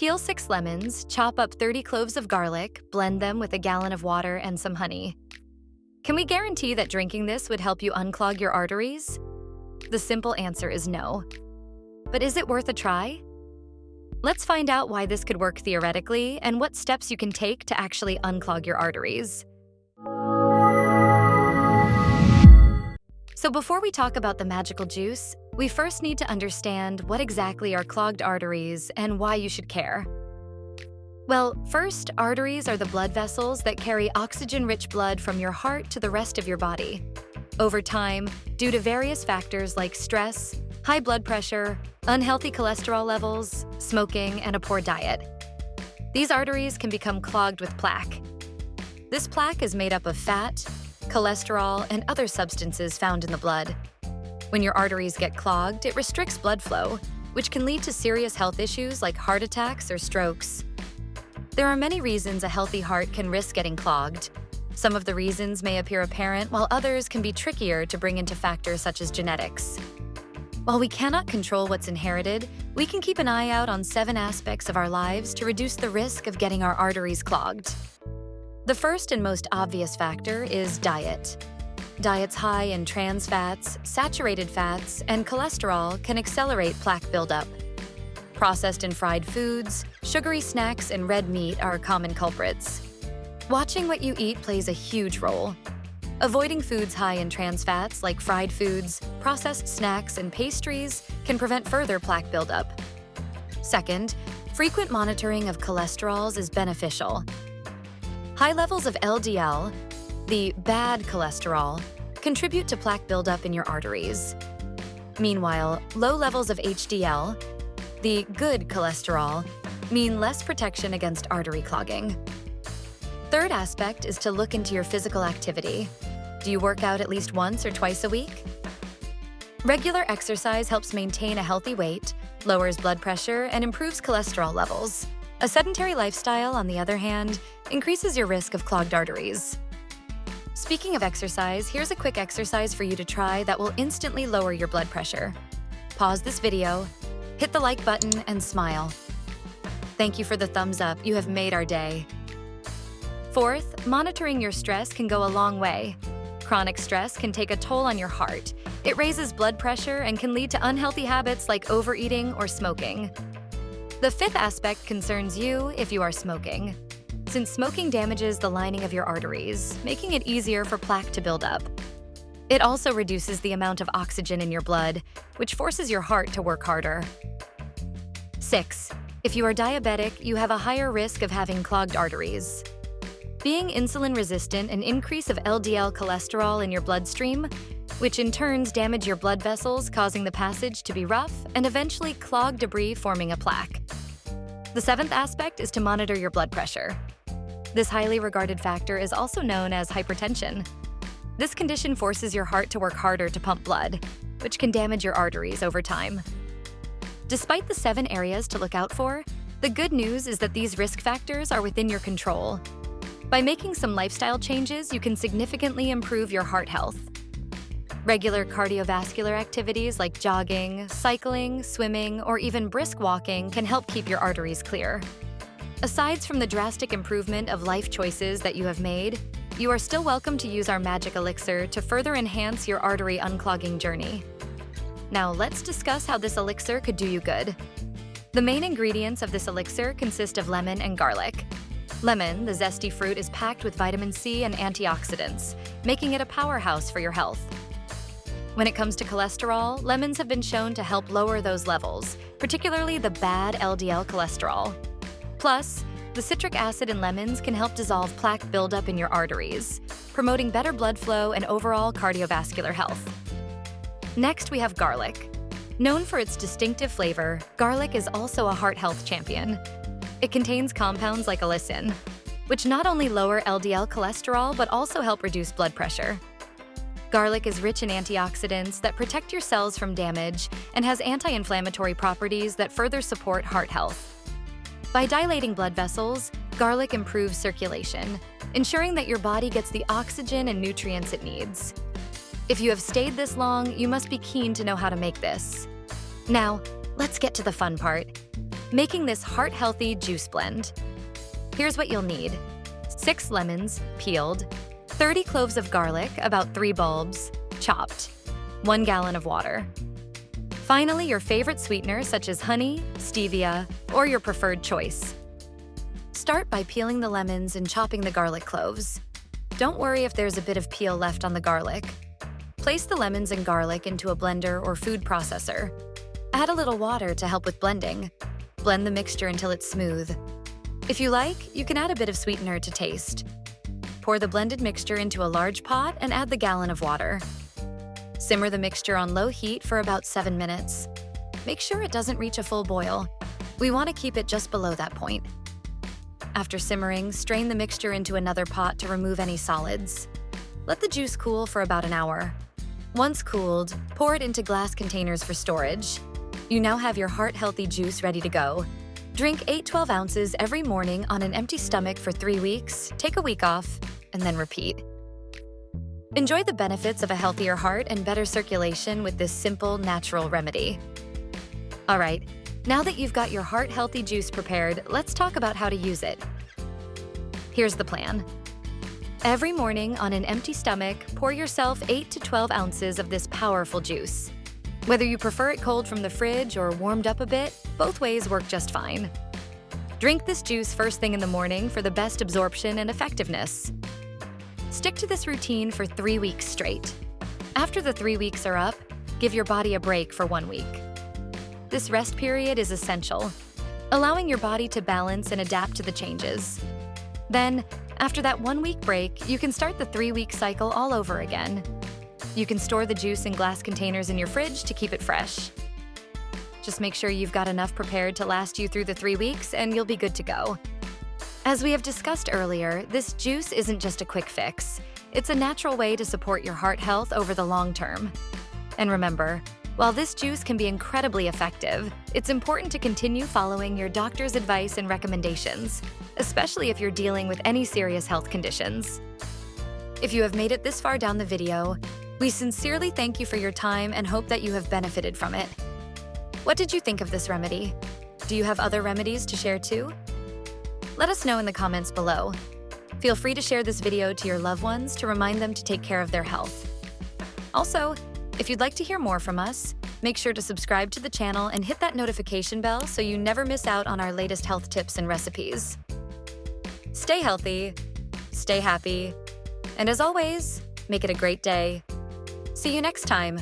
Peel 6 lemons, chop up 30 cloves of garlic, blend them with a gallon of water and some honey. Can we guarantee that drinking this would help you unclog your arteries? The simple answer is no. But is it worth a try? Let's find out why this could work theoretically and what steps you can take to actually unclog your arteries. So before we talk about the magical juice, we first need to understand what exactly are clogged arteries and why you should care. Well, first, arteries are the blood vessels that carry oxygen-rich blood from your heart to the rest of your body. Over time, due to various factors like stress, high blood pressure, unhealthy cholesterol levels, smoking, and a poor diet, these arteries can become clogged with plaque. This plaque is made up of fat, cholesterol, and other substances found in the blood. When your arteries get clogged, it restricts blood flow, which can lead to serious health issues like heart attacks or strokes. There are many reasons a healthy heart can risk getting clogged. Some of the reasons may appear apparent, while others can be trickier to bring into factors such as genetics. While we cannot control what's inherited, we can keep an eye out on 7 aspects of our lives to reduce the risk of getting our arteries clogged. The first and most obvious factor is diet. Diets high in trans fats, saturated fats, and cholesterol can accelerate plaque buildup. Processed and fried foods, sugary snacks, and red meat are common culprits. Watching what you eat plays a huge role. Avoiding foods high in trans fats like fried foods, processed snacks, and pastries can prevent further plaque buildup. Second, frequent monitoring of cholesterols is beneficial. High levels of LDL, the bad cholesterol, contribute to plaque buildup in your arteries. Meanwhile, low levels of HDL, the good cholesterol, mean less protection against artery clogging. Third aspect is to look into your physical activity. Do you work out at least once or twice a week? Regular exercise helps maintain a healthy weight, lowers blood pressure, and improves cholesterol levels. A sedentary lifestyle, on the other hand, increases your risk of clogged arteries. Speaking of exercise, here's a quick exercise for you to try that will instantly lower your blood pressure. Pause this video, hit the like button, and smile. Thank you for the thumbs up. You have made our day. Fourth, monitoring your stress can go a long way. Chronic stress can take a toll on your heart. It raises blood pressure and can lead to unhealthy habits like overeating or smoking. The fifth aspect concerns you if you are smoking, since smoking damages the lining of your arteries, making it easier for plaque to build up. It also reduces the amount of oxygen in your blood, which forces your heart to work harder. 6. If you are diabetic, you have a higher risk of having clogged arteries. Being insulin resistant, an increase of LDL cholesterol in your bloodstream, which in turn damage your blood vessels, causing the passage to be rough and eventually clog debris, forming a plaque. The 7th aspect is to monitor your blood pressure. This highly regarded factor is also known as hypertension. This condition forces your heart to work harder to pump blood, which can damage your arteries over time. Despite the 7 areas to look out for, the good news is that these risk factors are within your control. By making some lifestyle changes, you can significantly improve your heart health. Regular cardiovascular activities like jogging, cycling, swimming, or even brisk walking can help keep your arteries clear. Aside from the drastic improvement of life choices that you have made, you are still welcome to use our magic elixir to further enhance your artery unclogging journey. Now let's discuss how this elixir could do you good. The main ingredients of this elixir consist of lemon and garlic. Lemon, the zesty fruit, is packed with vitamin C and antioxidants, making it a powerhouse for your health. When it comes to cholesterol, lemons have been shown to help lower those levels, particularly the bad LDL cholesterol. Plus, the citric acid in lemons can help dissolve plaque buildup in your arteries, promoting better blood flow and overall cardiovascular health. Next, we have garlic. Known for its distinctive flavor, garlic is also a heart health champion. It contains compounds like allicin, which not only lower LDL cholesterol but also help reduce blood pressure. Garlic is rich in antioxidants that protect your cells from damage and has anti-inflammatory properties that further support heart health. By dilating blood vessels, garlic improves circulation, ensuring that your body gets the oxygen and nutrients it needs. If you have stayed this long, you must be keen to know how to make this. Now, let's get to the fun part. making this heart-healthy juice blend. Here's what you'll need: 6 lemons, peeled, 30 cloves of garlic, about 3 bulbs, chopped, 1 gallon of water. Finally, your favorite sweetener such as honey, stevia, or your preferred choice. Start by peeling the lemons and chopping the garlic cloves. Don't worry if there's a bit of peel left on the garlic. Place the lemons and garlic into a blender or food processor. Add a little water to help with blending. Blend the mixture until it's smooth. If you like, you can add a bit of sweetener to taste. Pour the blended mixture into a large pot and add the gallon of water. Simmer the mixture on low heat for about 7 minutes. Make sure it doesn't reach a full boil. We want to keep it just below that point. After simmering, strain the mixture into another pot to remove any solids. Let the juice cool for about an hour. Once cooled, pour it into glass containers for storage. You now have your heart-healthy juice ready to go. Drink 8-12 ounces every morning on an empty stomach for 3 weeks, take a week off, and then repeat. Enjoy the benefits of a healthier heart and better circulation with this simple, natural remedy. All right, now that you've got your heart-healthy juice prepared, let's talk about how to use it. Here's the plan. Every morning on an empty stomach, pour yourself 8 to 12 ounces of this powerful juice. Whether you prefer it cold from the fridge or warmed up a bit, both ways work just fine. Drink this juice first thing in the morning for the best absorption and effectiveness. Stick to this routine for 3 weeks straight. After the 3 weeks are up, give your body a break for 1 week. This rest period is essential, allowing your body to balance and adapt to the changes. Then, after that 1-week break, you can start the 3-week cycle all over again. You can store the juice in glass containers in your fridge to keep it fresh. Just make sure you've got enough prepared to last you through the 3 weeks and you'll be good to go. As we have discussed earlier, this juice isn't just a quick fix. It's a natural way to support your heart health over the long term. And remember, while this juice can be incredibly effective, it's important to continue following your doctor's advice and recommendations, especially if you're dealing with any serious health conditions. If you have made it this far down the video, we sincerely thank you for your time and hope that you have benefited from it. What did you think of this remedy? Do you have other remedies to share too? Let us know in the comments below. Feel free to share this video to your loved ones to remind them to take care of their health. Also, if you'd like to hear more from us, make sure to subscribe to the channel and hit that notification bell so you never miss out on our latest health tips and recipes. Stay healthy, stay happy, and as always, make it a great day. See you next time.